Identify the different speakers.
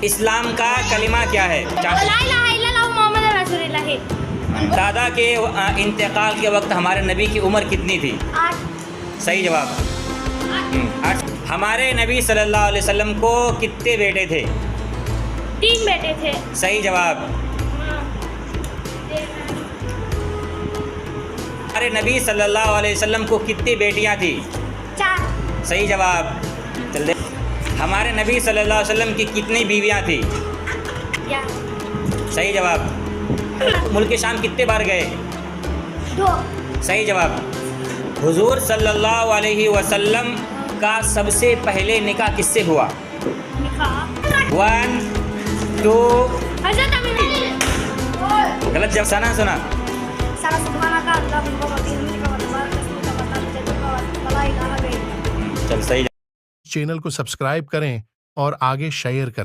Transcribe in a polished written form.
Speaker 1: इस्लाम का कलिमा क्या है?
Speaker 2: ला इलाहा इल्लल्लाह मुहम्मद रसूलुल्लाह।
Speaker 1: दादा के इंतकाल के वक्त हमारे नबी की उम्र कितनी थी?
Speaker 2: 8।
Speaker 1: सही जवाब। 8। हमारे नबी सल्लल्लाहु अलैहि वसल्लम को कितने बेटे थे?
Speaker 2: 3 बेटे थे।
Speaker 1: सही जवाब। हमारे नबी सल्लल्लाहु अलैहि वसल्लम को कितनी बेटियां थी?
Speaker 2: 4।
Speaker 1: सही जवाब। चल दे। हमारे नबी सल्लल्लाहु अलैहि वसल्लम की कितनी बीवियां थी?
Speaker 2: 11।
Speaker 1: सही जवाब। मुल्क शाम कितने बार गए?
Speaker 2: 2।
Speaker 1: सही जवाब। हुजूर सल्लल्लाहु अलैहि वसल्लम का सबसे पहले निकाह किससे हुआ?
Speaker 2: निकाह
Speaker 1: 1 2।
Speaker 2: हज़रत अमीना।
Speaker 1: गलत जब सना सुना।
Speaker 2: सारा सुभानका अल्लाहुम्मा व बिहम्दिका व तबारक अस्मुका व तआला जद्दुका व ला इलाहा इल्ला अंत।
Speaker 1: चल सही।
Speaker 3: चैनल को सब्सक्राइब करें और आगे शेयर करें।